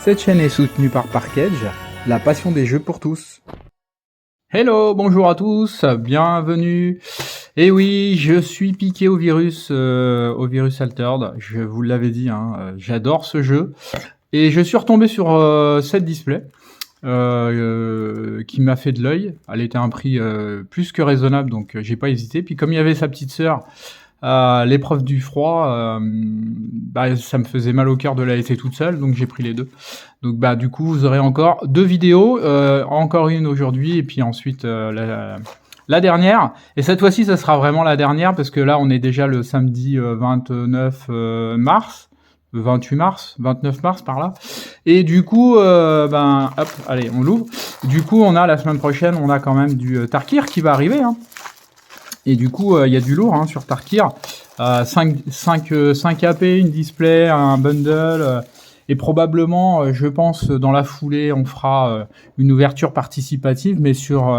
Cette chaîne est soutenue par Parkedge, la passion des jeux pour tous. Hello, bonjour à tous, bienvenue. Et oui, je suis piqué au virus Altered. Je vous l'avais dit, j'adore ce jeu. Et je suis retombé sur cette display qui m'a fait de l'œil. Elle était à un prix plus que raisonnable, donc j'ai pas hésité. Puis comme il y avait sa petite sœur, l'épreuve du froid, ça me faisait mal au cœur de la laisser toute seule, donc j'ai pris les deux. Donc du coup, vous aurez encore 2 vidéos, encore une aujourd'hui, et puis ensuite la dernière. Et cette fois-ci, ça sera vraiment la dernière, parce que là, on est déjà le samedi 29 mars. 28 mars, 29 mars par là. Et du coup, hop, allez, on l'ouvre. Du coup, on a la semaine prochaine, on a quand même du Tarkir qui va arriver. Et du coup, il y a du lourd sur Tarkir. 5 AP, une display, un bundle. Et probablement, je pense, dans la foulée, on fera une ouverture participative, mais sur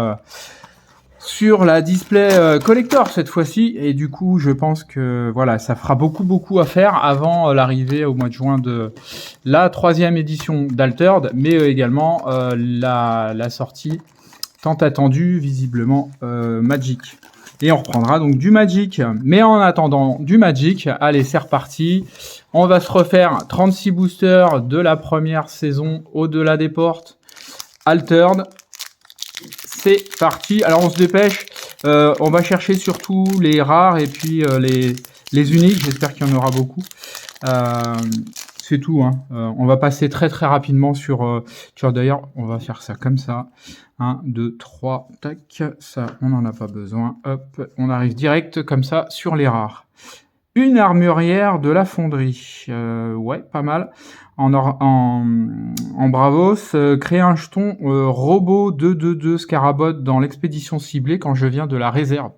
la display collector cette fois-ci. Et du coup, je pense que voilà, ça fera beaucoup à faire avant l'arrivée au mois de juin de la 3e édition d'Altered, mais également la sortie tant attendue, visiblement, Magic. Et on reprendra donc du Magic. Mais en attendant du Magic, allez, c'est reparti. On va se refaire 36 boosters de la première saison Au-delà des portes. Altered. C'est parti. Alors on se dépêche. On va chercher surtout les rares et puis les uniques. J'espère qu'il y en aura beaucoup. C'est tout. On va passer très rapidement sur d'ailleurs, on va faire ça comme ça. 1, 2, 3, tac, ça, on n'en a pas besoin. Hop, on arrive direct comme ça sur les rares. Une armurière de la fonderie. Ouais, pas mal. En Bravos, créer un jeton robot 2-2-2 Scarabot dans l'expédition ciblée quand je viens de la réserve.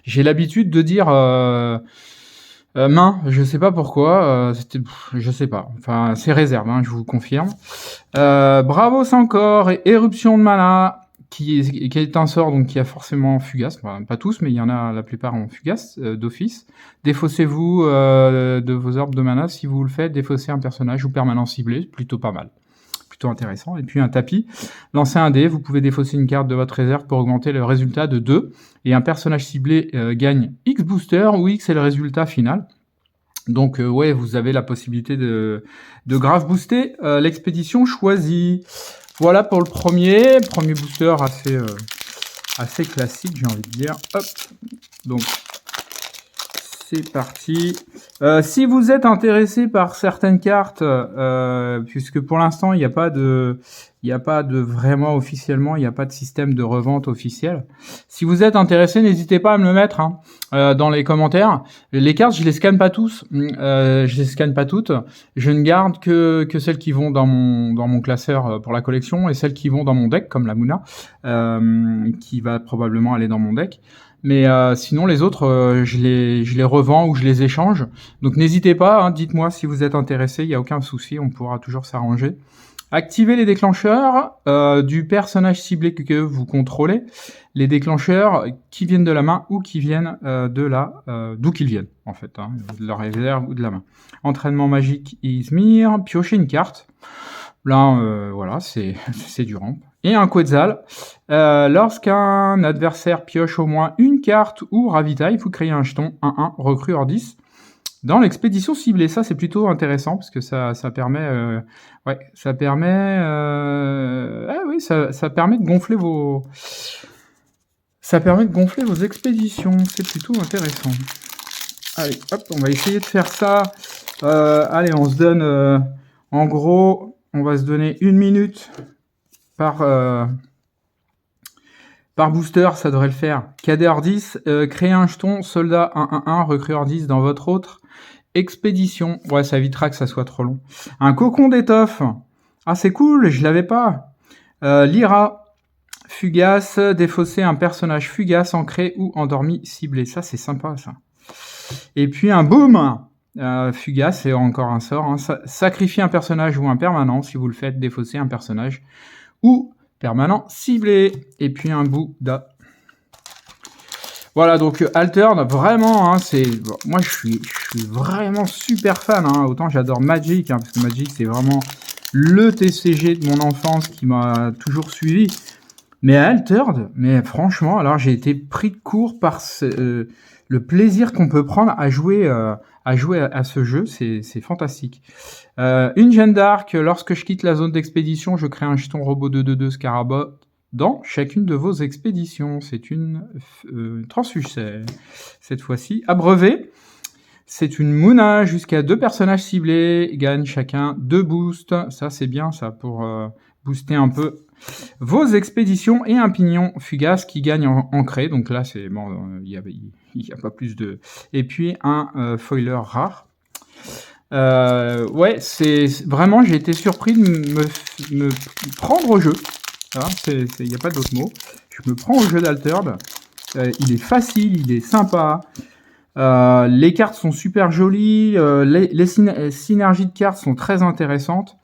J'ai l'habitude de dire main, je sais pas pourquoi, je sais pas. Enfin, c'est réserve, je vous confirme. Bravos encore, et éruption de mana, qui est un sort donc qui a forcément fugace, enfin, pas tous, mais il y en a, la plupart ont fugace d'office. Défaussez-vous de vos orbes de mana si vous le faites, défaussez un personnage ou permanent ciblé, plutôt pas mal. Plutôt intéressant. Et puis un tapis, lancez un dé, vous pouvez défausser une carte de votre réserve pour augmenter le résultat de 2, et un personnage ciblé gagne X booster, où X est le résultat final. Donc ouais, vous avez la possibilité de grave booster l'expédition choisie. Voilà pour le premier booster assez classique, j'ai envie de dire. Hop, donc c'est parti. Si vous êtes intéressé par certaines cartes, puisque pour l'instant il n'y a pas de vraiment officiellement, il n'y a pas de système de revente officiel. Si vous êtes intéressé, n'hésitez pas à me le mettre dans les commentaires. Les cartes, je les scanne pas tous, je les scanne pas toutes. Je ne garde que celles qui vont dans mon classeur pour la collection et celles qui vont dans mon deck, comme la Muna, qui va probablement aller dans mon deck. Mais sinon, les autres, je les revends ou je les échange. Donc n'hésitez pas, dites-moi si vous êtes intéressé, il n'y a aucun souci, on pourra toujours s'arranger. Activez les déclencheurs du personnage ciblé que vous contrôlez. Les déclencheurs qui viennent de la main ou qui viennent d'où qu'ils viennent, en fait, de la réserve ou de la main. Entraînement magique Izmir, piochez une carte. Là, voilà, c'est du ramp. Et un Quetzal. Lorsqu'un adversaire pioche au moins une carte ou ravitaille, vous créez un jeton 1-1 recrue hors 10 dans l'expédition ciblée. Ça, c'est plutôt intéressant parce que ça permet, ça permet de gonfler vos expéditions. C'est plutôt intéressant. Allez, hop, on va essayer de faire ça. Allez, on se donne, en gros, on va se donner 1 minute par booster, ça devrait le faire. Cadet hors 10, créez un jeton, soldat 1-1-1, recrue hors 10 dans votre autre expédition. Ouais, ça évitera que ça soit trop long. Un cocon d'étoffe. Ah, c'est cool, je l'avais pas. Lyra, fugace, défausser un personnage fugace, ancré ou endormi ciblé. Ça, c'est sympa, ça. Et puis un boom. Fugace, c'est encore un sort. Sacrifier un personnage ou un permanent. Si vous le faites, défausser un personnage ou permanent ciblé. Et puis un Bouddha. Voilà, donc Altered, vraiment, moi je suis vraiment super fan. Autant j'adore Magic, parce que Magic c'est vraiment le TCG de mon enfance qui m'a toujours suivi. Mais Altered, mais franchement, alors j'ai été pris de court par le plaisir qu'on peut prendre à jouer à ce jeu, c'est fantastique. Une Jeanne d'Arc, lorsque je quitte la zone d'expédition, je crée un jeton robot de 2/2 Scarabot dans chacune de vos expéditions. C'est une transfuge cette fois-ci. Abreuvé, c'est une Muna, jusqu'à 2 personnages ciblés gagnent chacun 2 boosts. Ça c'est bien ça pour booster un peu vos expéditions, et un pignon fugace qui gagne en ancré. Donc là c'est bon, il y a pas plus de. Et puis un foiler rare. Ouais, c'est vraiment, j'ai été surpris de me prendre au jeu. Il n'y a pas d'autre mot. Je me prends au jeu d'Altered. Il est facile, il est sympa. Les cartes sont super jolies. Les synergies de cartes sont très intéressantes.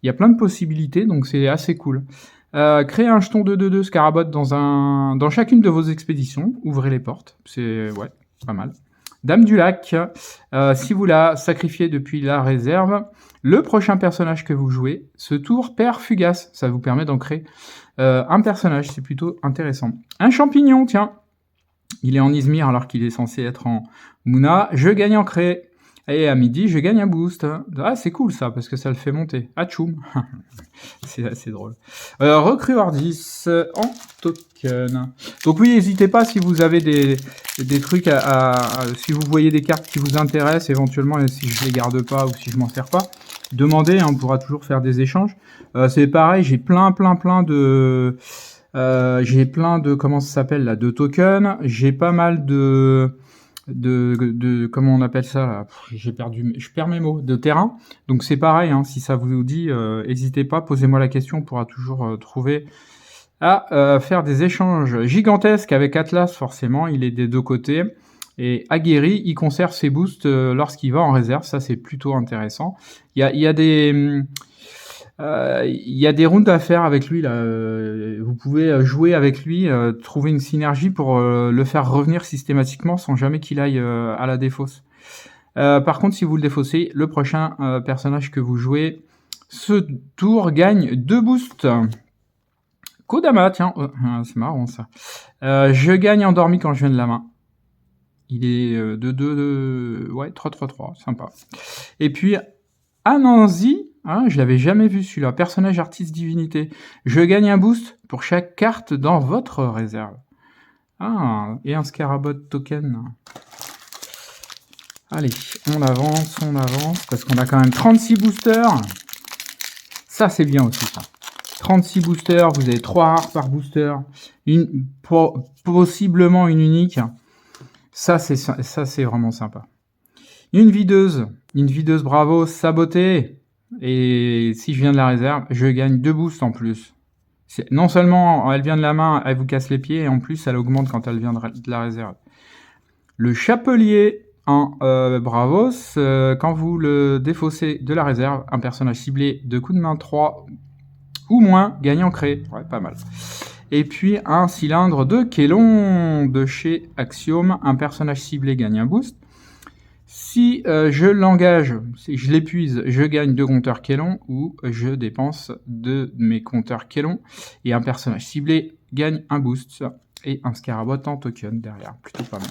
Il y a plein de possibilités, donc c'est assez cool. Créez un jeton de 2/2 Scarabot dans chacune de vos expéditions. Ouvrez les portes. C'est pas mal. Dame du lac, si vous la sacrifiez depuis la réserve, le prochain personnage que vous jouez, ce tour perd fugace. Ça vous permet d'en créer un personnage, c'est plutôt intéressant. Un champignon, tiens, il est en Izmir alors qu'il est censé être en Muna. Je gagne en cré. Et à midi, je gagne un boost. Ah, c'est cool ça, parce que ça le fait monter. Atchoum. C'est assez drôle. Recrue Ordis en token. Donc oui, n'hésitez pas si vous avez des trucs si vous voyez des cartes qui vous intéressent, éventuellement, si je les garde pas ou si je m'en sers pas, demandez, on pourra toujours faire des échanges. C'est pareil, j'ai plein de... comment ça s'appelle là, de tokens. J'ai pas mal de comment on appelle ça là, je perds mes mots, de terrain. Donc c'est pareil, hein, si ça vous dit, n'hésitez pas, posez-moi la question, on pourra toujours trouver à faire des échanges gigantesques avec Atlas. Forcément, il est des deux côtés. Et aguerri, il conserve ses boosts lorsqu'il va en réserve. Ça, c'est plutôt intéressant. Il y a des rounds à faire avec lui là. Vous pouvez jouer avec lui, trouver une synergie pour le faire revenir systématiquement sans jamais qu'il aille à la défausse. Par contre, si vous le défaussez, le prochain personnage que vous jouez ce tour gagne 2 boosts. Kodama, tiens, c'est marrant ça. Je gagne endormi quand je viens de la main. Il est de 3/3, sympa. Et puis Anansi. Je l'avais jamais vu celui-là. Personnage artiste divinité. Je gagne un boost pour chaque carte dans votre réserve. Et un Scarabot token. Allez, on avance, parce qu'on a quand même 36 boosters. Ça, c'est bien aussi, ça. 36 boosters, vous avez 3 rares par booster. Possiblement une unique. Ça, c'est vraiment sympa. Une videuse bravo, sabotée. Et si je viens de la réserve, je gagne 2 boosts en plus. Non seulement elle vient de la main, elle vous casse les pieds, et en plus elle augmente quand elle vient de la réserve. Le chapelier en Bravos, quand vous le défaussez de la réserve, un personnage ciblé de coup de main 3 ou moins gagne en cré. Ouais, pas mal. Et puis un cylindre de Kélon de chez Axiom, un personnage ciblé gagne un boost. Si je l'engage, si je l'épuise, je gagne 2 compteurs Kélon, ou je dépense de mes compteurs Kélon, et un personnage ciblé gagne un boost, et un Scarabot en token derrière. Plutôt pas mal.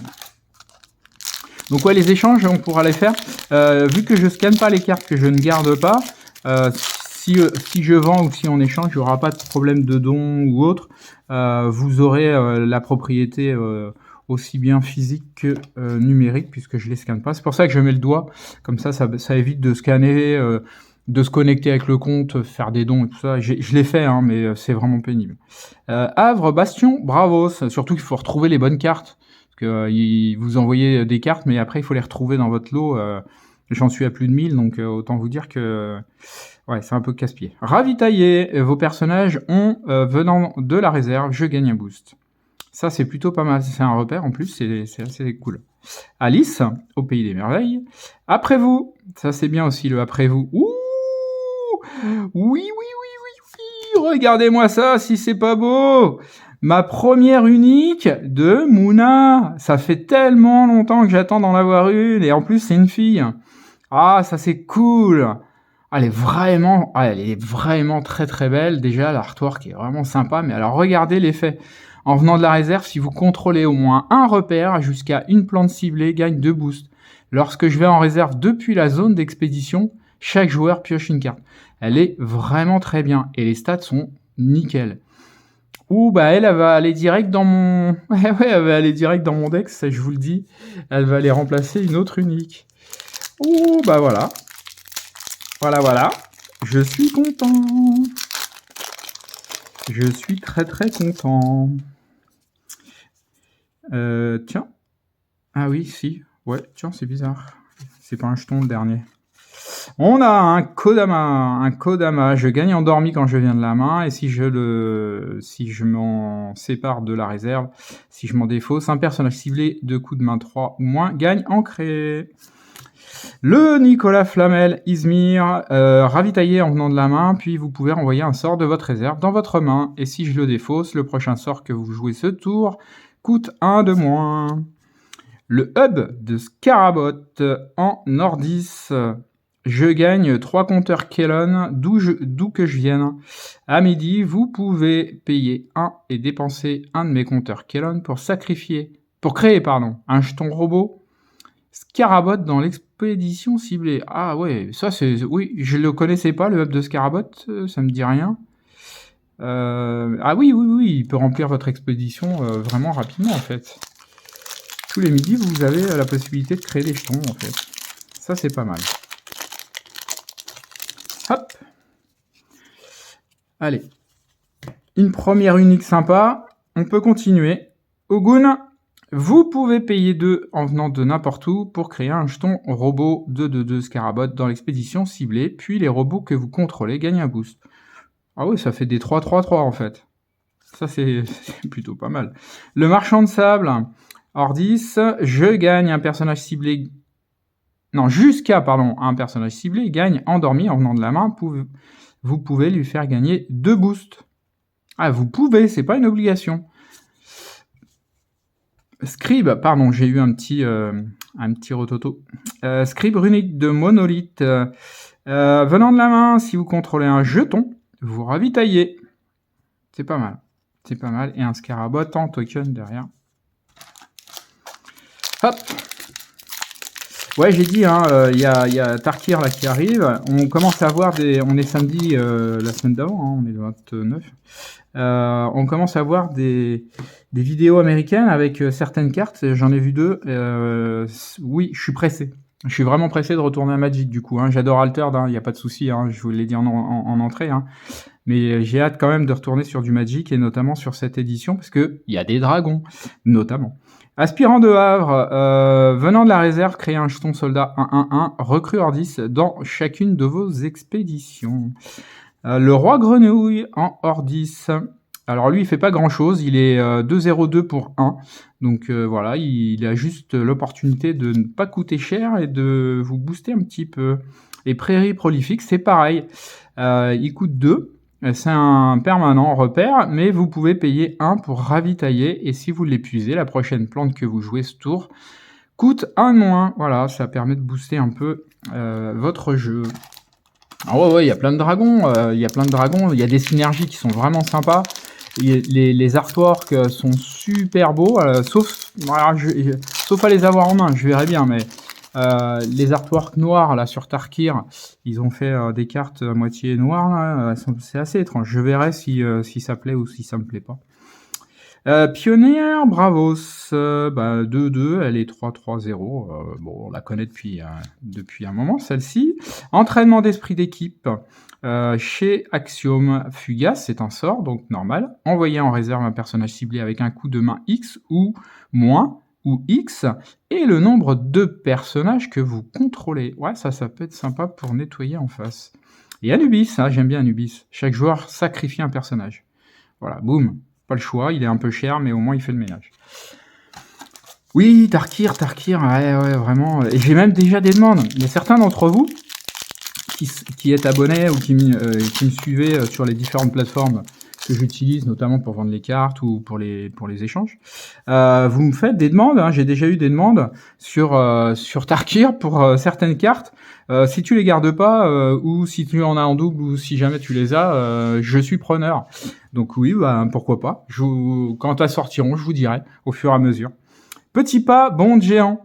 Donc ouais, les échanges, on pourra les faire. Vu que je scanne pas les cartes que je ne garde pas, si je vends ou si on échange, il n'y aura pas de problème de don ou autre. Vous aurez la propriété aussi bien physique que numérique, puisque je les scanne pas. C'est pour ça que je mets le doigt, comme ça évite de scanner, de se connecter avec le compte, faire des dons et tout ça. Je l'ai fait, hein, mais c'est vraiment pénible. Havre, Bastion, Bravos. Surtout qu'il faut retrouver les bonnes cartes, parce que vous envoyez des cartes, mais après il faut les retrouver dans votre lot. J'en suis à plus de 1000, donc autant vous dire que ouais, c'est un peu casse-pied. Ravitailler, vos personnages ont, venant de la réserve, je gagne un boost. Ça, c'est plutôt pas mal. C'est un repère, en plus, c'est assez cool. Alice, au Pays des Merveilles. Après vous. Ça, c'est bien aussi, le après vous. Ouh! Oui. Regardez-moi ça, si c'est pas beau! Ma première unique de Muna. Ça fait tellement longtemps que j'attends d'en avoir une. Et en plus, c'est une fille. Ah, ça, c'est cool! elle est vraiment très très belle. Déjà, l'artwork est vraiment sympa. Mais alors, regardez l'effet. En venant de la réserve, si vous contrôlez au moins un repère jusqu'à une plante ciblée, gagne 2 boosts. Lorsque je vais en réserve depuis la zone d'expédition, chaque joueur pioche une carte. Elle est vraiment très bien. Et les stats sont nickel. Ouh, bah elle va aller direct dans mon... Ouais, elle va aller direct dans mon deck, ça je vous le dis. Elle va aller remplacer une autre unique. Ouh, bah voilà. Voilà. Je suis content. Je suis très très content. Tiens. Ah oui, si. Ouais, tiens, c'est bizarre. C'est pas un jeton le dernier. On a un Kodama. Je gagne endormi quand je viens de la main, et si je m'en sépare de la réserve, si je m'en défausse, un personnage ciblé de coups de main 3 ou moins gagne ancré. Le Nicolas Flamel Izmir, ravitaillé en venant de la main, puis vous pouvez envoyer un sort de votre réserve dans votre main, et si je le défausse, le prochain sort que vous jouez ce tour coûte 1 de moins. Le hub de Scarabot en Nordis. Je gagne 3 compteurs Kellon, d'où que je vienne. À midi, vous pouvez payer 1 et dépenser un de mes compteurs Kellon pour créer un jeton robot Scarabot dans l'expédition ciblée. Ah ouais, ça c'est... Oui, je le connaissais pas, le hub de Scarabot, ça me dit rien. Ah oui, il peut remplir votre expédition vraiment rapidement en fait. Tous les midis, vous avez la possibilité de créer des jetons en fait. Ça c'est pas mal. Hop. Allez. Une première unique sympa. On peut continuer. Ogun, vous pouvez payer 2 en venant de n'importe où pour créer un jeton robot 2/2 Scarabot dans l'expédition ciblée, puis les robots que vous contrôlez gagnent un boost. Ah oui, ça fait des 3/3/3 en fait. Ça c'est plutôt pas mal. Le marchand de sable, Ordis, je gagne un personnage ciblé... Non, un personnage ciblé gagne endormi en venant de la main. Vous pouvez lui faire gagner 2 boosts. Ah, vous pouvez, c'est pas une obligation. Scribe, pardon, j'ai eu un petit rototo. Scribe runique de monolithe. Venant de la main, si vous contrôlez un jeton, vous ravitaillez. C'est pas mal. Et un Scarabot en token derrière. Hop. Ouais, j'ai dit, il y a Tarkir là qui arrive. On commence à voir on est samedi la semaine d'avant, on est le 29. On commence à voir des vidéos américaines avec certaines cartes. J'en ai vu 2. Oui, je suis pressé. Je suis vraiment pressé de retourner à Magic du coup. J'adore Altered, il n'y a pas de souci. Je vous l'ai dit en entrée. Mais j'ai hâte quand même de retourner sur du Magic et notamment sur cette édition parce qu'il y a des dragons, notamment. Aspirant de Havre, venant de la réserve, créez un jeton soldat 1/1/1, recrue Ordis dans chacune de vos expéditions. Le roi grenouille en Ordis. Alors lui, il fait pas grand-chose, il est 2/0/2 pour 1. Donc voilà, il a juste l'opportunité de ne pas coûter cher et de vous booster un petit peu. Et Prairie prolifique, c'est pareil. Il coûte 2. C'est un permanent repère, mais vous pouvez payer 1 pour ravitailler, et si vous l'épuisez, la prochaine plante que vous jouez ce tour coûte 1 de moins. Voilà, ça permet de booster un peu votre jeu. Ah ouais, il y a plein de dragons, il y a des synergies qui sont vraiment sympas. Les artworks sont super beaux, sauf à les avoir en main, je verrai bien, mais... les artworks noirs là sur Tarkir, ils ont fait des cartes à moitié noires là, c'est assez étrange. Je verrai si ça plaît ou si ça me plaît pas. Pionnière Bravos, 2/2, elle est 3/3/0. Bon, on la connaît depuis un moment celle-ci. Entraînement d'esprit d'équipe chez Axiom. Fugace, c'est un sort, donc normal. Envoyez en réserve un personnage ciblé avec un coup de main X ou moins ou X, et le nombre de personnages que vous contrôlez. Ouais, ça peut être sympa pour nettoyer en face. Et Anubis, j'aime bien Anubis. Chaque joueur sacrifie un personnage. Voilà, boum, pas le choix, il est un peu cher, mais au moins il fait le ménage. Oui, Tarkir, ouais, vraiment. Et j'ai même déjà des demandes. Il y a certains d'entre vous qui êtes abonnés ou qui me suivez sur les différentes plateformes que j'utilise notamment pour vendre les cartes ou pour les échanges. Vous me faites des demandes, hein, j'ai déjà eu des demandes sur Tarkir pour certaines cartes. Si tu les gardes pas, ou si tu en as en double, ou si jamais tu les as, je suis preneur. Donc oui, bah, pourquoi pas. Quand elles sortiront, je vous dirai au fur et à mesure. Petit pas, bond géant.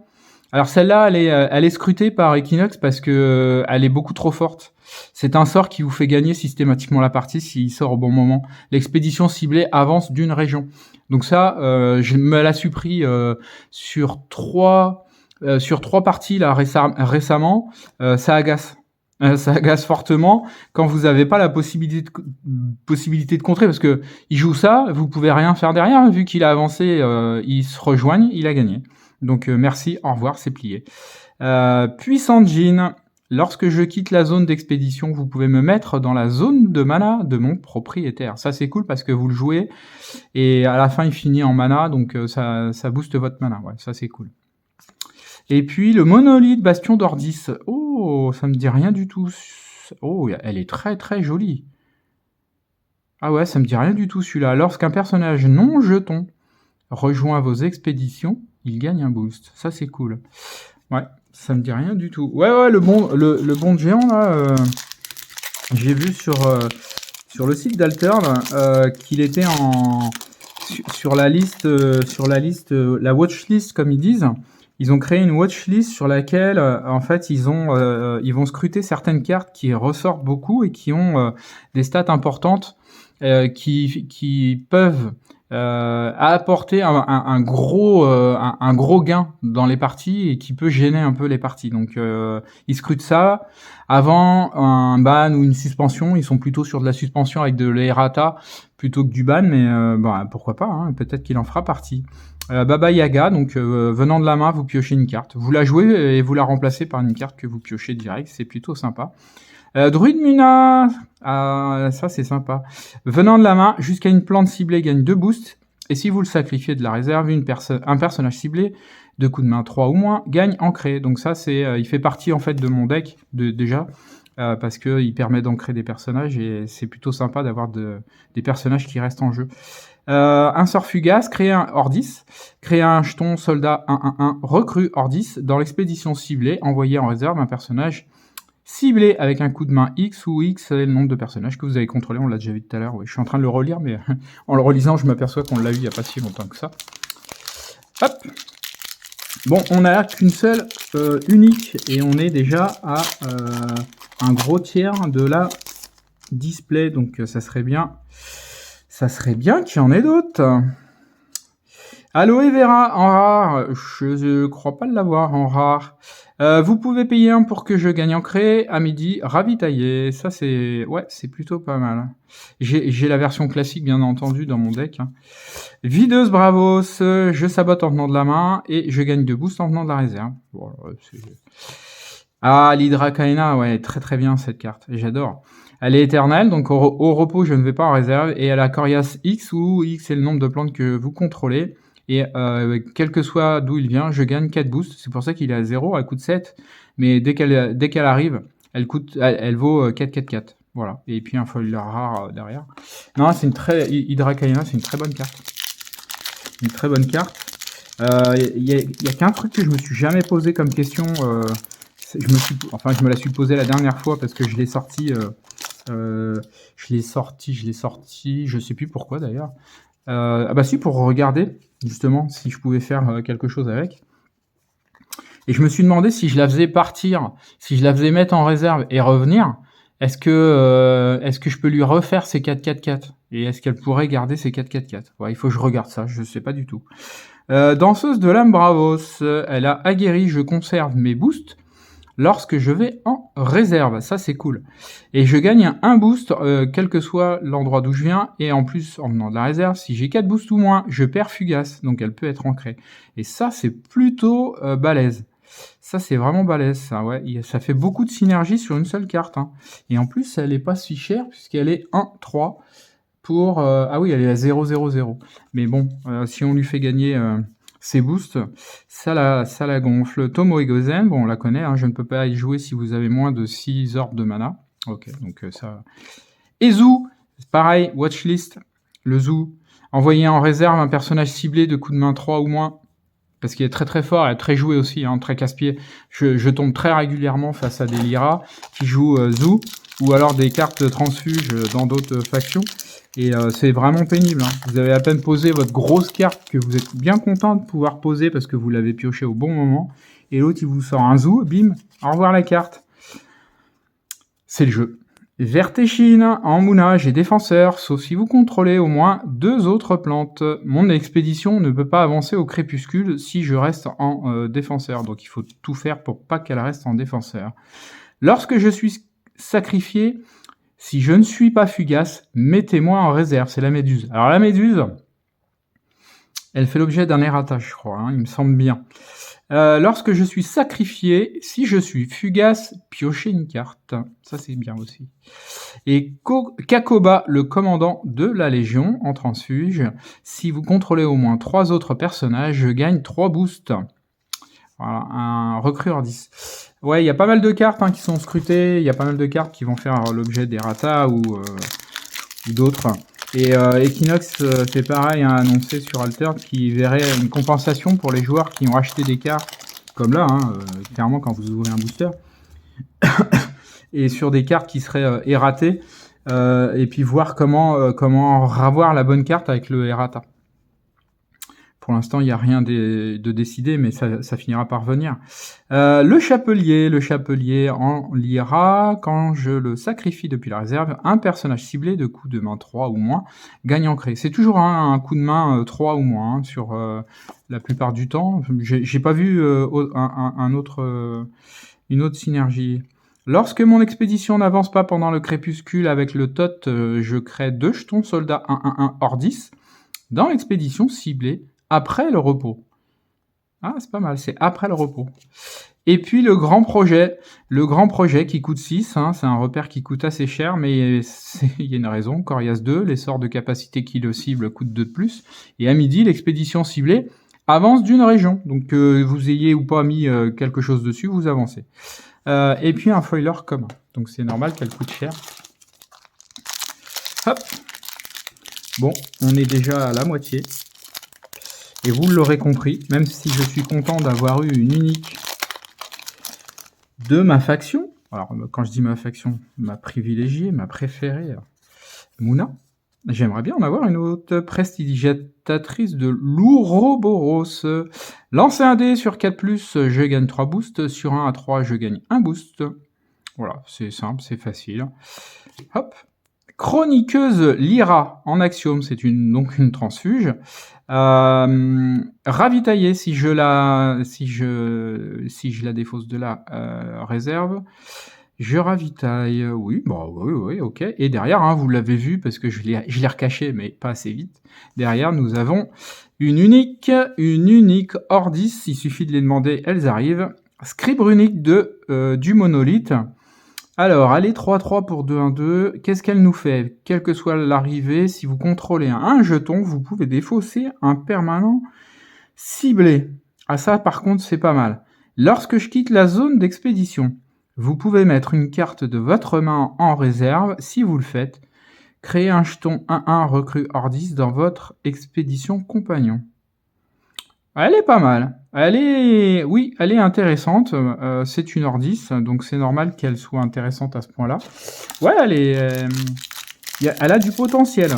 Alors celle-là, elle est scrutée par Equinox parce que elle est beaucoup trop forte. C'est un sort qui vous fait gagner systématiquement la partie s'il sort au bon moment. L'expédition ciblée avance d'une région. Donc ça, je me la suis pris sur trois parties là récemment. Ça agace. Ça agace fortement quand vous n'avez pas la possibilité de contrer, parce que il joue ça, vous pouvez rien faire derrière, vu qu'il a avancé, ils se rejoignent, il a gagné. Donc merci, au revoir, c'est plié. Puissant Djinn, lorsque je quitte la zone d'expédition, vous pouvez me mettre dans la zone de mana de mon propriétaire. Ça c'est cool parce que vous le jouez et à la fin il finit en mana, donc ça booste votre mana. Ouais, ça c'est cool. Et puis le monolithe Bastion d'Ordis. Oh, ça me dit rien du tout. Oh, elle est très très jolie. Ah ouais, ça me dit rien du tout celui-là. Lorsqu'un personnage non jeton rejoint vos expéditions, il gagne un boost. Ça c'est cool. Ouais, ça me dit rien du tout. Ouais, le bond géant là, j'ai vu sur le site d'Altern qu'il était sur la liste, la watchlist comme ils disent. Ils ont créé une watchlist sur laquelle, en fait, ils vont scruter certaines cartes qui ressortent beaucoup et qui ont des stats importantes, qui peuvent apporter un gros gain dans les parties et qui peut gêner un peu les parties. Donc, ils scrutent ça. Avant un ban ou une suspension, ils sont plutôt sur de la suspension avec de l'errata plutôt que du ban, mais pourquoi pas, hein, peut-être qu'il en fera partie. Baba Yaga, donc venant de la main, vous piochez une carte. Vous la jouez et vous la remplacez par une carte que vous piochez direct, c'est plutôt sympa. Druide Muna, ça c'est sympa. Venant de la main, jusqu'à une plante ciblée gagne 2 boosts, et si vous le sacrifiez de la réserve, un personnage ciblé de coup de main 3 ou moins gagne ancré. Donc ça il fait partie en fait de mon deck déjà. Parce qu'il permet d'ancrer des personnages et c'est plutôt sympa d'avoir des personnages qui restent en jeu. Un sort fugace, créer un Ordis, créer un jeton soldat 1-1-1, recrue Ordis, dans l'expédition ciblée, envoyer en réserve un personnage ciblé avec un coup de main X, où X est le nombre de personnages que vous avez contrôlé, on l'a déjà vu tout à l'heure, ouais. Je suis en train de le relire, mais en le relisant, je m'aperçois qu'on l'a vu il n'y a pas si longtemps que ça. Hop. Bon, on n'a qu'une seule unique, et on est déjà à un gros tiers de la display, donc ça serait bien qu'il y en ait d'autres. Aloe Vera en rare, je crois pas l'avoir en rare. Vous pouvez payer un pour que je gagne ancré, à midi, ravitaillé. Ça c'est plutôt pas mal. J'ai la version classique bien entendu dans mon deck. Hein. Videuse Bravos, je sabote en venant de la main et je gagne 2 boosts en venant de la réserve. Voilà, l'Hydra Kaina, ouais, très très bien cette carte, j'adore. Elle est éternelle, donc au repos je ne vais pas en réserve, et elle a Corias X, où X est le nombre de plantes que vous contrôlez, et quel que soit d'où il vient, je gagne 4 boosts, c'est pour ça qu'il est à 0, elle coûte 7, mais dès qu'elle arrive, elle vaut 4-4-4, voilà, et puis un foil rare derrière. Non, Hydra Kaina, c'est une très bonne carte. Une très bonne carte. Il y a qu'un truc que je me suis jamais posé comme question, je me la suis posée la dernière fois parce que je l'ai sorti, je sais plus pourquoi d'ailleurs. Si, pour regarder justement si je pouvais faire quelque chose avec. Et je me suis demandé si je la faisais partir, si je la faisais mettre en réserve et revenir, est-ce que je peux lui refaire ses 4-4-4 et est-ce qu'elle pourrait garder ses 4-4-4? Ouais, il faut que je regarde ça, je sais pas du tout. Danseuse de l'âme Bravos, elle a aguerri, je conserve mes boosts lorsque je vais en réserve, ça c'est cool. Et je gagne un boost, quel que soit l'endroit d'où je viens, et en plus, en venant de la réserve, si j'ai 4 boosts ou moins, je perds fugace, donc elle peut être ancrée. Et ça, c'est plutôt balèze. Ça, c'est vraiment balèze, ça, ouais. Ça fait beaucoup de synergie sur une seule carte, hein. Et en plus, elle est pas si chère, puisqu'elle est 1-3 pour... ah oui, elle est à 0-0-0. Mais bon, si on lui fait gagner... ses boosts, ça la gonfle. Tomo Egozen, bon, on la connaît, hein, je ne peux pas y jouer si vous avez moins de 6 orbes de mana. Ok, donc ça... Ezu, pareil, watchlist, Le zoo. Envoyer en réserve un personnage ciblé de coup de main 3 ou moins. Parce qu'il est très très fort et très joué aussi, hein, très casse-pied. Je tombe très régulièrement face à des Lyra qui jouent zoo, ou alors des cartes transfuges dans d'autres factions. Et c'est vraiment pénible. Hein. Vous avez à peine posé votre grosse carte que vous êtes bien content de pouvoir poser parce que vous l'avez pioché au bon moment. Et l'autre, il vous sort un zoo, bim, au revoir la carte. C'est le jeu. Vertéchine, en mounage et défenseur, sauf si vous contrôlez au moins 2 autres plantes. Mon expédition ne peut pas avancer au crépuscule si je reste en défenseur, donc il faut tout faire pour pas qu'elle reste en défenseur. Lorsque je suis sacrifié, si je ne suis pas fugace, mettez-moi en réserve, c'est la méduse. Alors la méduse, elle fait l'objet d'un errata, je crois, hein, il me semble bien. Lorsque je suis sacrifié, si je suis fugace, piochez une carte. Ça, c'est bien aussi. Et Kakoba, le commandant de la Légion, en transfuge. Si vous contrôlez au moins 3 autres personnages, je gagne 3 boosts. Voilà, un recrue hors 10. Ouais, il y a pas mal de cartes qui sont scrutées. Il y a pas mal de cartes qui vont faire l'objet d'errata ou d'autres. Et Equinox fait pareil, a annoncé sur Altered qui verrait une compensation pour les joueurs qui ont acheté des cartes, comme là, clairement quand vous ouvrez un booster, et sur des cartes qui seraient erratées, et puis voir comment avoir la bonne carte avec le errata. Pour l'instant, il n'y a rien de décidé, mais ça finira par venir. Le chapelier en Lyra, quand je le sacrifie depuis la réserve, un personnage ciblé de coup de main 3 ou moins gagne ancré. C'est toujours un coup de main 3 ou moins sur la plupart du temps. J'ai pas vu une autre synergie. Lorsque mon expédition n'avance pas pendant le crépuscule avec le tot, je crée 2 jetons soldats 1-1-1 hors 10 dans l'expédition ciblée après le repos. Ah, c'est pas mal, c'est après le repos. Et puis le grand projet qui coûte 6, c'est un repère qui coûte assez cher, mais il y a une raison. Corias 2, les sorts de capacité qui le ciblent coûtent 2 de plus. Et à midi, l'expédition ciblée avance d'une région. Donc que vous ayez ou pas mis quelque chose dessus, vous avancez. Et puis un foiler commun. Donc c'est normal qu'elle coûte cher. Hop. Bon, on est déjà à la moitié. Et vous l'aurez compris, même si je suis content d'avoir eu une unique de ma faction, alors quand je dis ma faction, ma privilégiée, ma préférée, Mouna, j'aimerais bien en avoir une autre prestidigitatrice de l'Ouroboros. Lancer un dé sur 4+, je gagne 3 boosts, sur 1 à 3, je gagne 1 boost. Voilà, c'est simple, c'est facile. Hop. Chroniqueuse Lyra en axiome, c'est donc une transfuge. Ravitailler si je la défausse de la réserve, je ravitaille. Oui, ok. Et derrière, vous l'avez vu parce que je l'ai recaché, mais pas assez vite. Derrière, nous avons une unique hors 10. Il suffit de les demander, elles arrivent. Scribe runique du monolithe. Alors, allez 3-3 pour 2-1-2. Qu'est-ce qu'elle nous fait? Quelle que soit l'arrivée, si vous contrôlez un jeton, vous pouvez défausser un permanent ciblé. Ah ça, par contre, c'est pas mal. Lorsque je quitte la zone d'expédition, vous pouvez mettre une carte de votre main en réserve. Si vous le faites, créez un jeton 1-1 recrue hors 10 dans votre expédition compagnon. Elle est pas mal. Elle est intéressante. C'est une hors 10, donc c'est normal qu'elle soit intéressante à ce point-là. Ouais, elle a du potentiel.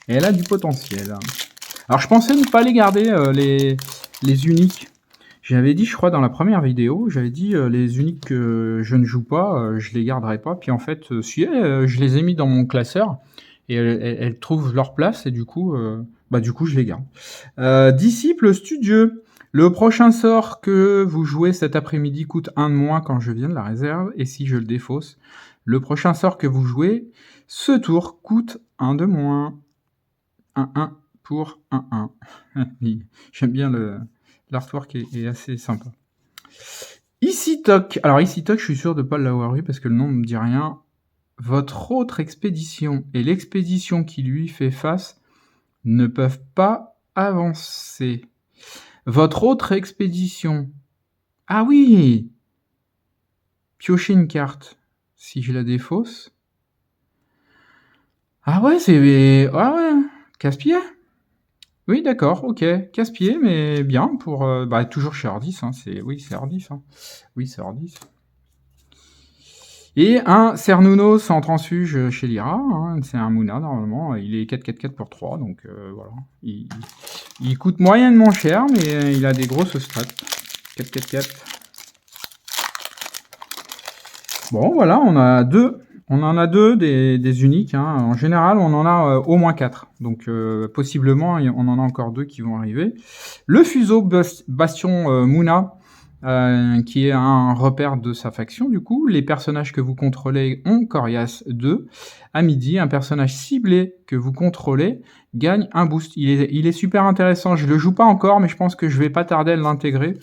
Elle a du potentiel. Alors, je pensais ne pas les garder, les uniques. J'avais dit, je crois, dans la première vidéo, j'avais dit les uniques que je ne joue pas, je les garderai pas. Puis en fait, je les ai mis dans mon classeur et elles trouvent leur place et du coup, je les garde. Disciple studieux. Le prochain sort que vous jouez cet après-midi coûte 1 de moins quand je viens de la réserve et si je le défausse, le prochain sort que vous jouez, ce tour coûte 1 de moins. 1-1 pour 1-1. J'aime bien l'artwork est assez sympa. Ici Toc. Alors ici Toc, je suis sûr de ne pas l'avoir eu parce que le nom ne me dit rien. Votre autre expédition et l'expédition qui lui fait face ne peuvent pas avancer. Votre autre expédition. Ah oui! Piocher une carte. Si je la défausse. Ah ouais, c'est... Ah ouais, casse-pied. Oui, d'accord, ok. Casse-pied, mais bien pour... bah, toujours chez Ordis, hein, c'est... Oui, c'est Ordis, hein. Oui, c'est Ordis. Et un Cernunnos en transfuge chez Lyra, hein, c'est un Mouna normalement, il est 4-4-4 pour 3, donc voilà. Il coûte moyennement cher, mais il a des grosses strats. 4-4-4. Bon, voilà, on en a deux des uniques. Hein. En général, on en a au moins 4. Donc, possiblement, on en a encore 2 qui vont arriver. Le Fuseau Bastion Mouna, qui est un repère de sa faction, du coup. Les personnages que vous contrôlez ont Corias 2. À midi, un personnage ciblé que vous contrôlez gagne un boost. Il est super intéressant. Je le joue pas encore, mais je pense que je vais pas tarder à l'intégrer.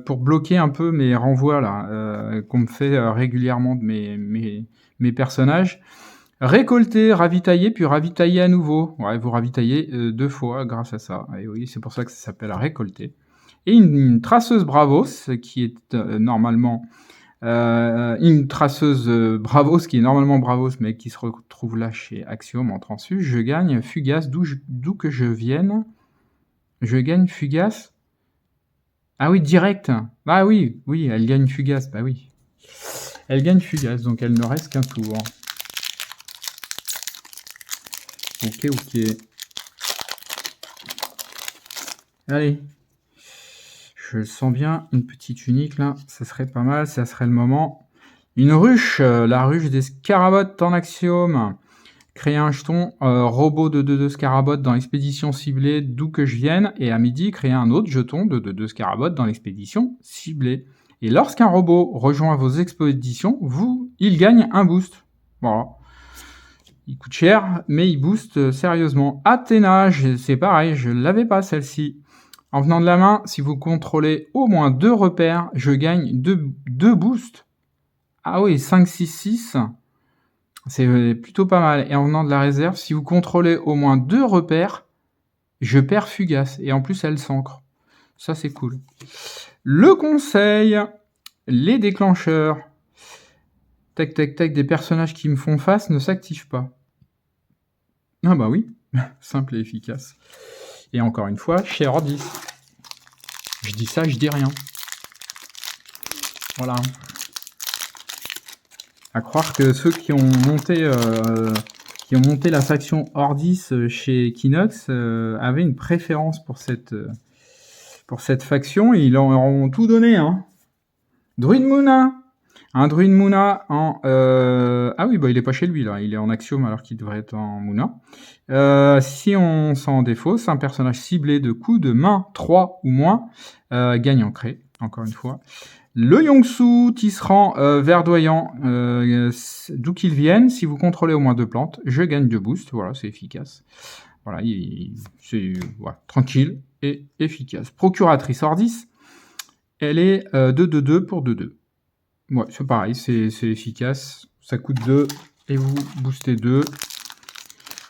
Pour bloquer un peu mes renvois là, qu'on me fait régulièrement de mes personnages. Récolter, ravitailler, puis ravitailler à nouveau. Ouais, vous ravitaillez 2 fois grâce à ça. Et oui, c'est pour ça que ça s'appelle récolter. Et une traceuse Bravos, qui est normalement... une traceuse Bravos, qui est normalement Bravos, mais qui se retrouve là chez Axiom en transfuge. Je gagne Fugace, d'où que je vienne. Je gagne Fugace. Ah oui, direct. Ah oui, oui, elle gagne Fugace, bah oui. Elle gagne Fugace, donc elle ne reste qu'un tour. Ok, ok. Allez. Je sens bien une petite unique là, ça serait pas mal, ça serait le moment. Une ruche, la ruche des Scarabottes en Axiome. Créer un jeton robot de 2-2 Scarabottes dans l'expédition ciblée d'où que je vienne, et à midi, créer un autre jeton de 2-2 Scarabottes dans l'expédition ciblée. Et lorsqu'un robot rejoint vos expéditions, il gagne un boost. Voilà. Il coûte cher, mais il booste sérieusement. Athéna, c'est pareil, je ne l'avais pas celle-ci. En venant de la main, si vous contrôlez au moins 2 repères, je gagne 2 boosts. Ah oui, 5, 6, 6. C'est plutôt pas mal. Et en venant de la réserve, si vous contrôlez au moins 2 repères, je perds Fugace. Et en plus, elle s'ancre. Ça, c'est cool. Le conseil, les déclencheurs. Tac, tac, tac, des personnages qui me font face ne s'activent pas. Ah bah oui, simple et efficace. Et encore une fois, chez Ordis. Je dis ça, je dis rien. Voilà. À croire que ceux qui ont monté la faction Ordis chez Kinox avaient une préférence pour cette faction et ils leur ont tout donné. Hein. Druid Mouna. Un Druid Mouna en... Ah oui, bah il est pas chez lui là, il est en Axiome alors qu'il devrait être en Mouna. Si on s'en défausse, un personnage ciblé de coups de main 3 ou moins gagne en crée, encore une fois. Le Yongsu, tisserand verdoyant, d'où qu'il vienne, si vous contrôlez au moins 2 plantes, je gagne 2 boosts, voilà, c'est efficace. Voilà, c'est tranquille et efficace. Procuratrice Ordis, elle est 2-2-2 pour 2-2. Ouais, c'est pareil, c'est efficace, ça coûte 2 et vous boostez 2.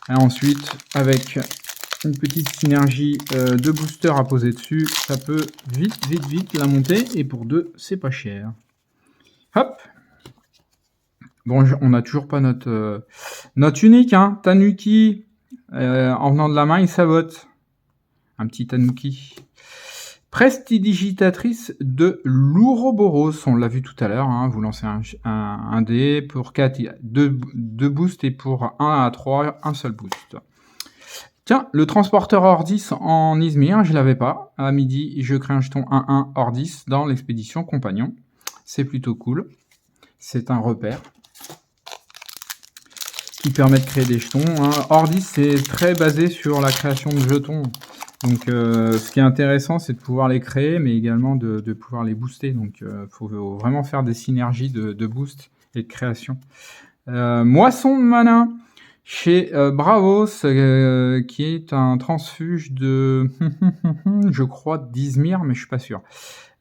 Et ensuite, avec une petite synergie de booster à poser dessus, ça peut vite la monter, et pour 2, c'est pas cher. Hop. Bon, on n'a toujours pas notre unique, hein. Tanuki, en venant de la main, il sabote. Un petit Tanuki. Prestidigitatrice de l'Ouroboros, on l'a vu tout à l'heure, hein. Vous lancez un dé, pour 4, 2 boosts, et pour 1 à 3, un seul boost. Tiens, le transporteur Ordis en Izmir, je l'avais pas. À midi, je crée un jeton 1-1 Ordis dans l'expédition compagnon. C'est plutôt cool. C'est un repère qui permet de créer des jetons. Hein. Ordis, c'est très basé sur la création de jetons. Donc, ce qui est intéressant, c'est de pouvoir les créer, mais également de pouvoir les booster. Donc, il faut vraiment faire des synergies de boost et de création. Moisson de mana. Chez Bravos, qui est un transfuge de, je crois, d'Izmir, mais je suis pas sûr.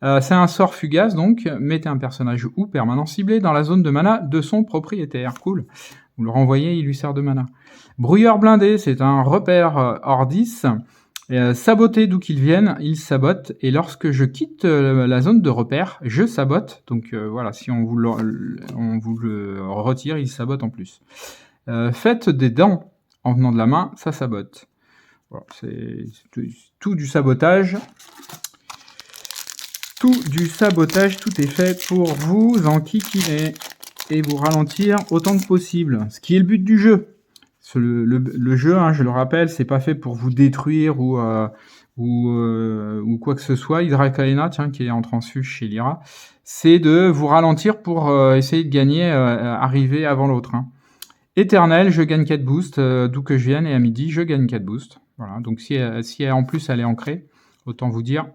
C'est un sort fugace, donc mettez un personnage ou permanent ciblé dans la zone de mana de son propriétaire. Cool. Vous le renvoyez, il lui sert de mana. Brouilleur blindé, c'est un repère Ordis. Saboter d'où qu'il vienne, il sabote. Et lorsque je quitte la zone de repère, je sabote. Donc voilà, si on vous le retire, il sabote en plus. Faites des dents en venant de la main, ça sabote. Voilà, c'est tout du sabotage. Tout est fait pour vous enquiquiner et vous ralentir autant que possible. Ce qui est le but du jeu. Le jeu, hein, je le rappelle, c'est pas fait pour vous détruire ou quoi que ce soit. Hydra Kalena, tiens, qui est en transfuge chez Lyra, c'est de vous ralentir pour essayer de gagner, arriver avant l'autre. Hein. Éternel, je gagne 4 boosts, d'où que je vienne, et à midi, je gagne 4 boosts. Voilà. Donc si en plus elle est ancrée, autant vous dire,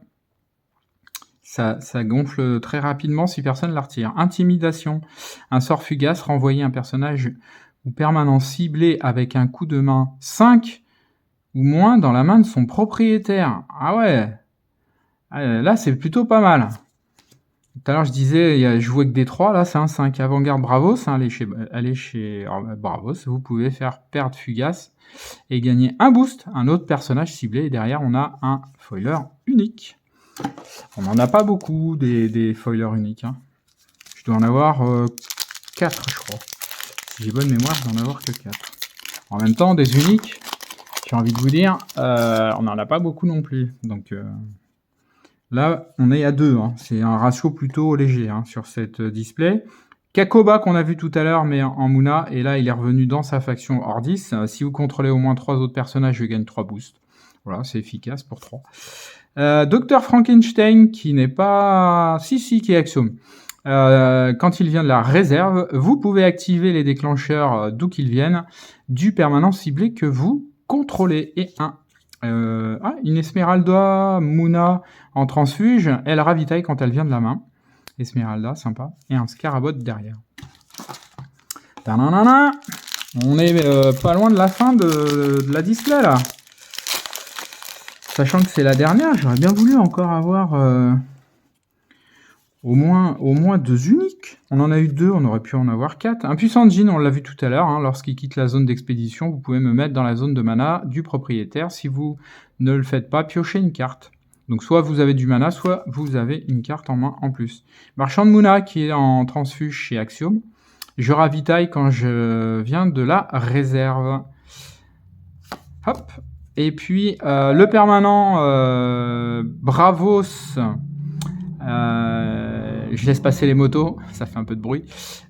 ça gonfle très rapidement si personne la retire. Intimidation, un sort fugace, renvoyer un personnage ou permanent ciblé avec un coup de main 5 ou moins dans la main de son propriétaire. Ah ouais, là c'est plutôt pas mal. Tout à l'heure je disais, je jouais que des 3, là c'est un 5. Avant-garde Bravos, hein, allez chez Bravos, vous pouvez faire perdre fugace et gagner un boost, un autre personnage ciblé, et derrière on a un foiler unique. On n'en a pas beaucoup des foilers uniques. Hein. Je dois en avoir 4, je crois. Si j'ai bonne mémoire, je dois en avoir que 4. En même temps, des uniques, j'ai envie de vous dire, on n'en a pas beaucoup non plus. Donc là, on est à 2. Hein. C'est un ratio plutôt léger hein, sur cette display. Kakoba qu'on a vu tout à l'heure, mais en Muna, et là, il est revenu dans sa faction Ordis. Si vous contrôlez au moins 3 autres personnages, je gagne 3 boosts. Voilà, c'est efficace pour 3. Dr Frankenstein, qui n'est pas... Si, qui est Axiom. Quand il vient de la réserve, vous pouvez activer les déclencheurs d'où qu'ils viennent du permanent ciblé que vous contrôlez. Et une Esmeralda Muna en transfuge, elle ravitaille quand elle vient de la main. Esmeralda, sympa. Et un Scarabot derrière. Ta-na-na-na. On est pas loin de la fin de la display là. Sachant que c'est la dernière, j'aurais bien voulu encore avoir au moins 2 uniques. On en a eu 2, on aurait pu en avoir 4. Un puissant Djinn, on l'a vu tout à l'heure, hein, lorsqu'il quitte la zone d'expédition, vous pouvez me mettre dans la zone de mana du propriétaire. Si vous ne le faites pas, piochez une carte. Donc soit vous avez du mana, soit vous avez une carte en main en plus. Marchand de Muna qui est en transfuge chez Axiom. Je ravitaille quand je viens de la réserve. Hop. Et puis le permanent Bravos, je laisse passer les motos, ça fait un peu de bruit.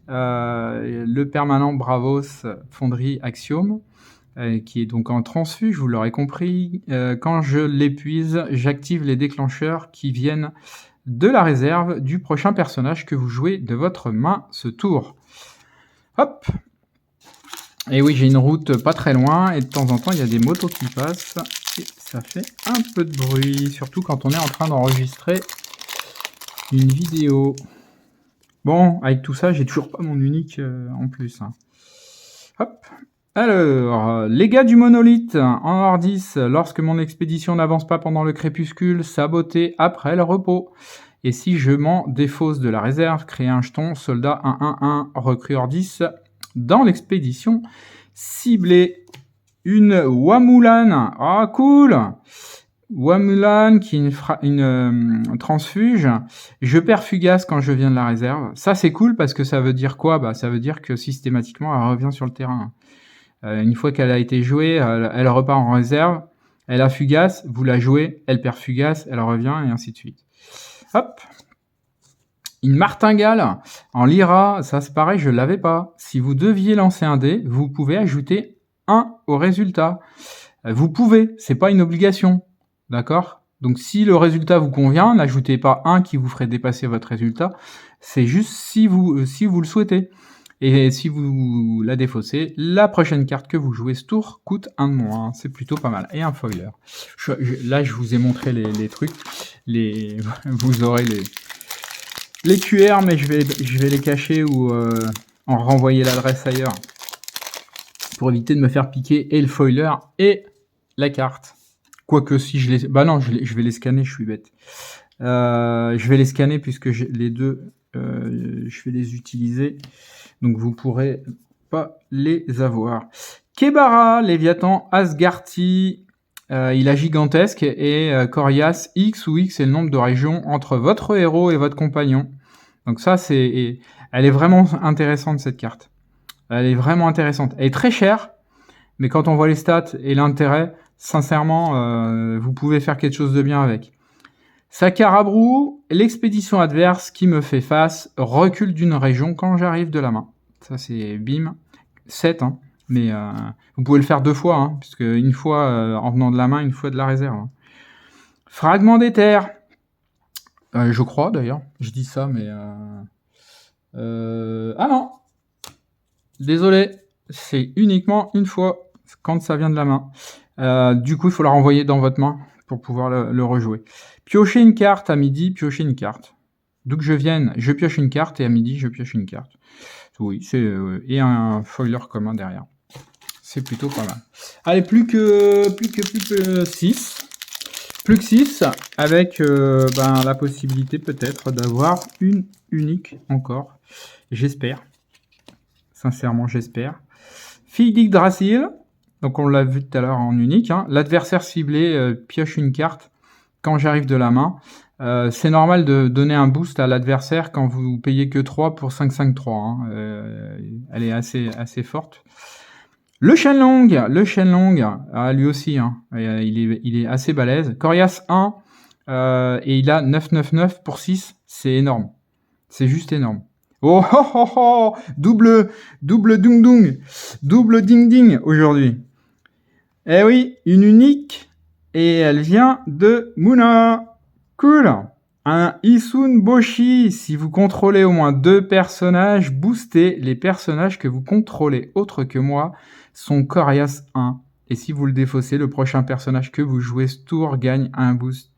Le permanent Bravos Fonderie Axiom, qui est donc en transfuge, vous l'aurez compris. Quand je l'épuise, j'active les déclencheurs qui viennent de la réserve du prochain personnage que vous jouez de votre main ce tour. Hop. Et oui, j'ai une route pas très loin, et de temps en temps, il y a des motos qui passent, et ça fait un peu de bruit, surtout quand on est en train d'enregistrer une vidéo. Bon, avec tout ça, j'ai toujours pas mon unique en plus. Hein. Hop. Alors, les gars du monolithe, en Ordis, lorsque mon expédition n'avance pas pendant le crépuscule, saboter après le repos. Et si je m'en défausse de la réserve, créer un jeton, soldat 1-1-1, recrue Ordis, dans l'expédition ciblée. Une Wamulan, ah cool. Wamulan qui est une transfuge. Je perds fugace quand je viens de la réserve. Ça c'est cool parce que ça veut dire quoi? Bah ça veut dire que systématiquement elle revient sur le terrain. Une fois qu'elle a été jouée, elle repart en réserve. Elle a fugace, vous la jouez, elle perd fugace, elle revient et ainsi de suite. Hop. Une martingale en Lyra, ça c'est pareil, je l'avais pas. Si vous deviez lancer un dé, vous pouvez ajouter 1 au résultat. Vous pouvez, c'est pas une obligation, d'accord? Donc si le résultat vous convient, n'ajoutez pas 1 qui vous ferait dépasser votre résultat. C'est juste si vous le souhaitez. Et si vous la défaussez, la prochaine carte que vous jouez ce tour coûte 1 de moins. C'est plutôt pas mal. Et un foiler. Là, je vous ai montré les trucs. Vous aurez les QR, mais je vais les cacher ou en renvoyer l'adresse ailleurs pour éviter de me faire piquer et le foiler et la carte. Quoique si je les... Bah non, je vais les scanner, je suis bête. Je vais les scanner puisque les deux, je vais les utiliser. Donc vous pourrez pas les avoir. Kebara, Léviathan, Asgarty, il a gigantesque et Corias, X, où X est le nombre de régions entre votre héros et votre compagnon. Donc ça, elle est vraiment intéressante cette carte. Elle est vraiment intéressante. Elle est très chère, mais quand on voit les stats et l'intérêt, sincèrement, vous pouvez faire quelque chose de bien avec. Sakarabrou, l'expédition adverse qui me fait face recule d'une région quand j'arrive de la main. Ça, c'est bim. 7, hein. Mais vous pouvez le faire 2 fois, hein, puisque une fois en venant de la main, une fois de la réserve. Hein. Fragment d'éther. Je crois, d'ailleurs. Je dis ça, mais... Ah non. Désolé. C'est uniquement une fois quand ça vient de la main. Du coup, il faut la renvoyer dans votre main pour pouvoir le rejouer. Piocher une carte à midi, piocher une carte. D'où que je vienne, je pioche une carte et à midi, je pioche une carte. Oui, c'est et un foiler commun derrière. C'est plutôt pas mal. Allez, plus que 6. Plus que 6, avec la possibilité peut-être d'avoir une unique encore. J'espère. Sincèrement, j'espère. Fille d'Yggdrasil. Donc on l'a vu tout à l'heure en unique. Hein. L'adversaire ciblé pioche une carte quand j'arrive de la main. C'est normal de donner un boost à l'adversaire quand vous payez que 3 pour 5-5-3. Hein. Elle est assez forte. Le Shenlong, lui aussi, hein, il est assez balèze. Corias 1, et il a 999 pour 6, c'est énorme. C'est juste énorme. Oh oh oh oh, double dung dung, double ding ding aujourd'hui. Eh oui, une unique, et elle vient de Muna. Cool. Un Isun Boshi, si vous contrôlez au moins 2 personnages, boostez les personnages que vous contrôlez autres que moi. Son Corias 1. Et si vous le défaussez, le prochain personnage que vous jouez ce tour gagne un boost.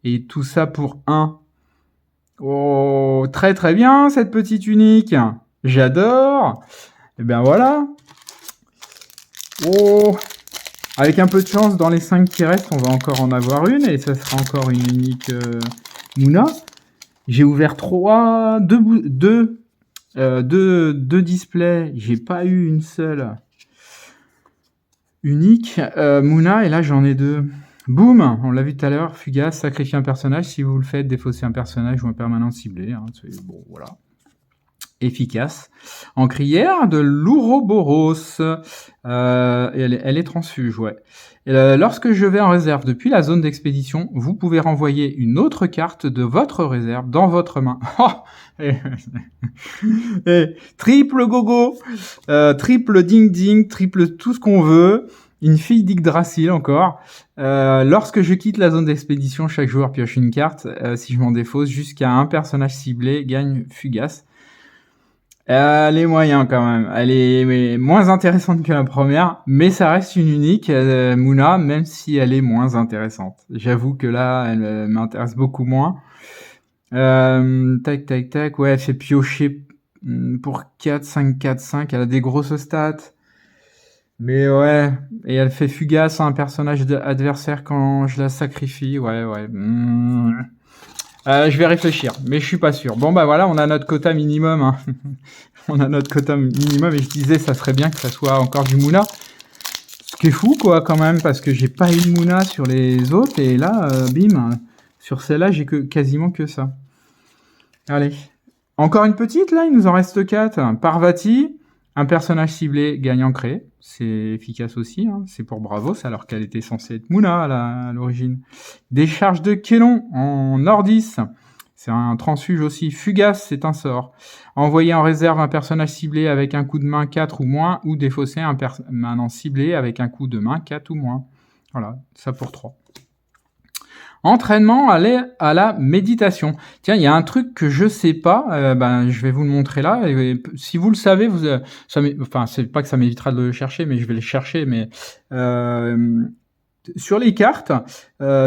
Et tout ça pour 1. Oh, très très bien cette petite unique. J'adore. Et bien voilà. Oh, avec un peu de chance, dans les 5 qui restent, on va encore en avoir une. Et ça sera encore une unique Muna. J'ai ouvert 2 displays. J'ai pas eu une seule unique Muna, et là j'en ai 2. Boum, on l'a vu tout à l'heure, fugace, sacrifier un personnage, si vous le faites, défausser un personnage ou un permanent ciblé, hein, bon, voilà. Efficace. En crière de l'Ouroboros, elle est transfuge, ouais. Lorsque je vais en réserve depuis la zone d'expédition, vous pouvez renvoyer une autre carte de votre réserve dans votre main. Et triple gogo, triple ding ding, triple tout ce qu'on veut. Une fille d'Yggdrasil encore. Lorsque je quitte la zone d'expédition, chaque joueur pioche une carte. Si je m'en défausse, jusqu'à un personnage ciblé gagne fugace. Elle est moyen quand même. Elle est moins intéressante que la première, mais ça reste une unique Muna, même si elle est moins intéressante. J'avoue que là, elle m'intéresse beaucoup moins. Tac, tac, tac. Ouais, elle fait piocher pour 4, 5, 4, 5. Elle a des grosses stats. Mais ouais, et elle fait fugace à un personnage adversaire quand je la sacrifie. Ouais. Je vais réfléchir, mais je suis pas sûr. Bon bah voilà, on a notre quota minimum. Hein. On a notre quota minimum, et je disais ça serait bien que ça soit encore du Muna. Ce qui est fou quoi quand même, parce que j'ai pas eu de Muna sur les autres, et là, bim, sur celle-là j'ai quasiment que ça. Allez, encore une petite là, il nous en reste 4. Parvati, un personnage ciblé gagne en créé. C'est efficace aussi, hein. C'est pour Bravos, alors qu'elle était censée être Muna à l'origine. Décharge de Kélon en Nordis. C'est un transfuge aussi. Fugace, c'est un sort. Envoyer en réserve un personnage ciblé avec un coup de main 4 ou moins, ou défausser un permanent ciblé avec un coup de main 4 ou moins. Voilà, ça pour 3. Entraînement à la méditation. Tiens, il y a un truc que je sais pas, je vais vous le montrer là. Et si vous le savez, c'est pas que ça m'évitera de le chercher, mais je vais le chercher. Mais sur les cartes,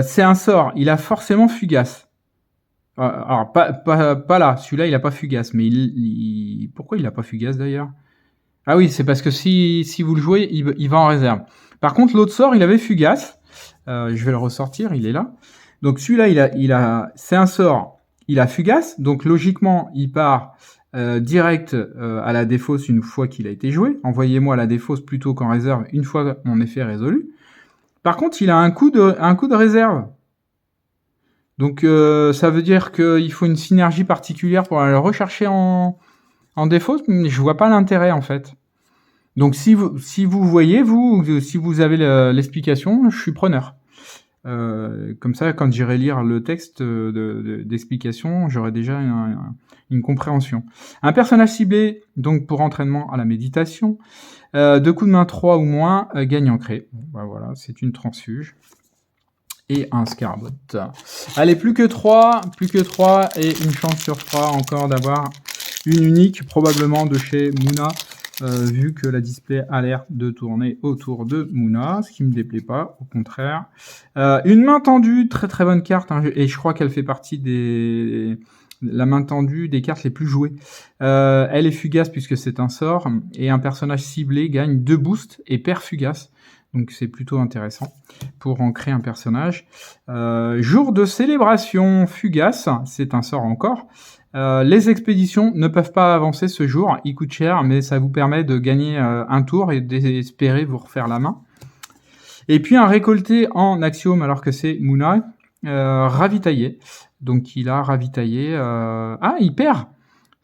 c'est un sort. Il a forcément fugace. Alors pas là. Celui-là, il a pas fugace. Mais pourquoi il a pas fugace d'ailleurs? Ah oui, c'est parce que si vous le jouez, il va en réserve. Par contre, l'autre sort, il avait fugace. Je vais le ressortir. Il est là. Donc celui-là, c'est un sort, il a fugace, donc logiquement, il part direct à la défausse une fois qu'il a été joué. Envoyez-moi la défausse plutôt qu'en réserve une fois mon effet résolu. Par contre, il a un coup de réserve. Donc ça veut dire qu'il faut une synergie particulière pour aller le rechercher en défausse, mais je vois pas l'intérêt en fait. Donc si vous voyez, si vous avez l'explication, je suis preneur. Comme ça, quand j'irai lire le texte d'explication, j'aurai déjà une compréhension. Un personnage ciblé, donc pour entraînement à la méditation, 2 coups de main 3 ou moins, gagne ancré. Bon, bah voilà, c'est une transfuge. Et un Scarabot. Allez, plus que 3 et une chance sur 3 encore d'avoir une unique, probablement de chez Moona, vu que la display a l'air de tourner autour de Moona, ce qui me déplaît pas, au contraire. Une main tendue, très très bonne carte, hein, et je crois qu'elle fait partie la main tendue des cartes les plus jouées. Elle est fugace puisque c'est un sort, et un personnage ciblé gagne 2 boosts et perd fugace. Donc c'est plutôt intéressant pour ancrer un personnage. Jour de célébration fugace, c'est un sort encore. Les expéditions ne peuvent pas avancer ce jour, il coûte cher, mais ça vous permet de gagner un tour et d'espérer vous refaire la main. Et puis un récolté en axiome, alors que c'est Moona, ravitaillé. Donc il a ravitaillé... Ah, il perd.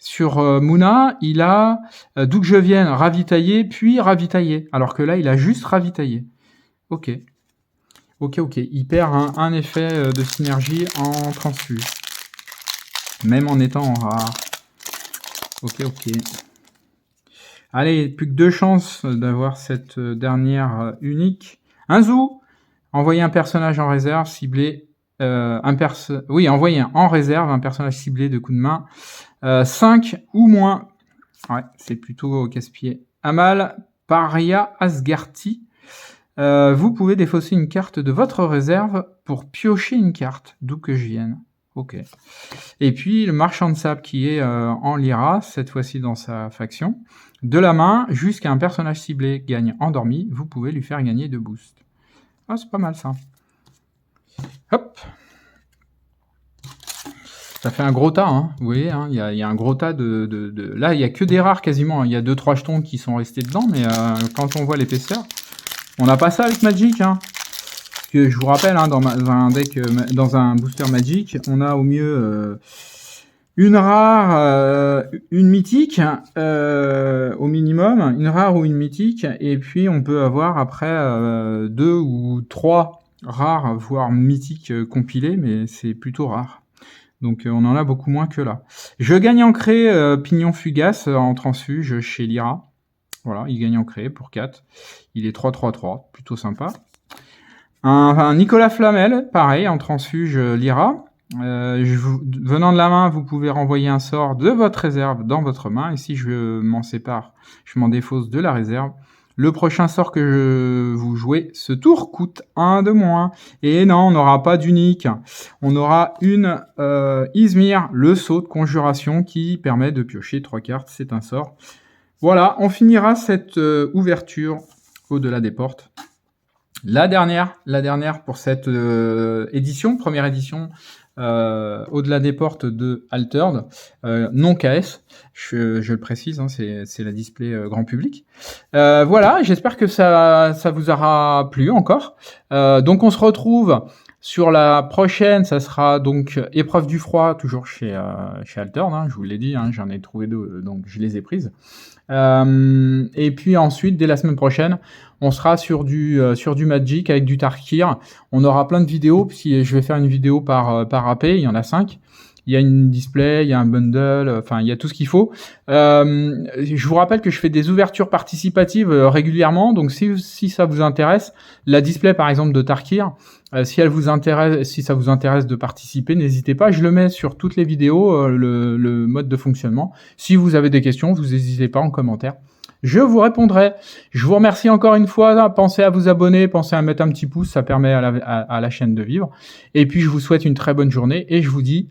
Sur Moona, il a d'où que je vienne ravitaillé, puis ravitaillé. Alors que là, il a juste ravitaillé. Ok. Il perd un effet de synergie en transfuge. Même en étant en rare. Ok. Allez, plus que 2 chances d'avoir cette dernière unique. Un zoo. Envoyer un personnage en réserve ciblé. Envoyer en réserve un personnage ciblé de coup de main. 5 ou moins. Ouais, c'est plutôt casse-pied. Amal, Paria, Asgarty. Vous pouvez défausser une carte de votre réserve pour piocher une carte, d'où que je vienne. Ok. Et puis le marchand de sable qui est en Lyra, cette fois-ci dans sa faction. De la main, jusqu'à un personnage ciblé gagne endormi, vous pouvez lui faire gagner 2 boosts. Ah, c'est pas mal ça. Hop. Ça fait un gros tas, hein. Vous voyez, hein, il y a un gros tas de... Là, il n'y a que des rares quasiment. Il y a 2-3 jetons qui sont restés dedans, mais quand on voit l'épaisseur, on n'a pas ça avec Magic. Hein. Parce que je vous rappelle, hein, dans un deck, dans un booster Magic, on a au mieux une rare, une mythique, au minimum, une rare ou une mythique, et puis on peut avoir après 2 ou 3 rares, voire mythiques compilés, mais c'est plutôt rare. Donc on en a beaucoup moins que là. Je gagne ancré Pignon Fugace en transfuge chez Lyra. Voilà, il gagne ancré pour 4. Il est 3-3-3, plutôt sympa. Un Nicolas Flamel, pareil, en transfuge Lyra. Venant de la main, vous pouvez renvoyer un sort de votre réserve dans votre main. Et si je m'en sépare, je m'en défausse de la réserve. Le prochain sort que vous jouez, ce tour coûte 1 de moins. Et non, on n'aura pas d'unique. On aura une Izmir, le sceau de conjuration qui permet de piocher 3 cartes. C'est un sort. Voilà, on finira cette ouverture au-delà des portes. La dernière pour cette édition, première édition, au-delà des portes de Altered, non KS, je le précise, hein, c'est la display grand public. Voilà, j'espère que ça vous aura plu encore. Donc on se retrouve sur la prochaine, ça sera donc épreuve du froid, toujours chez Altered, hein, je vous l'ai dit, hein, j'en ai trouvé 2, donc je les ai prises. Et puis ensuite, dès la semaine prochaine, on sera sur du Magic avec du Tarkir. On aura plein de vidéos, puis je vais faire une vidéo par AP, il y en a 5. Il y a une display, il y a un bundle, enfin il y a tout ce qu'il faut. Je vous rappelle que je fais des ouvertures participatives régulièrement, donc si ça vous intéresse, la display par exemple de Tarkir, si ça vous intéresse de participer, n'hésitez pas, je le mets sur toutes les vidéos, le mode de fonctionnement. Si vous avez des questions, vous n'hésitez pas en commentaire. Je vous répondrai. Je vous remercie encore une fois. Pensez à vous abonner, pensez à mettre un petit pouce, ça permet à la chaîne de vivre. Et puis je vous souhaite une très bonne journée et je vous dis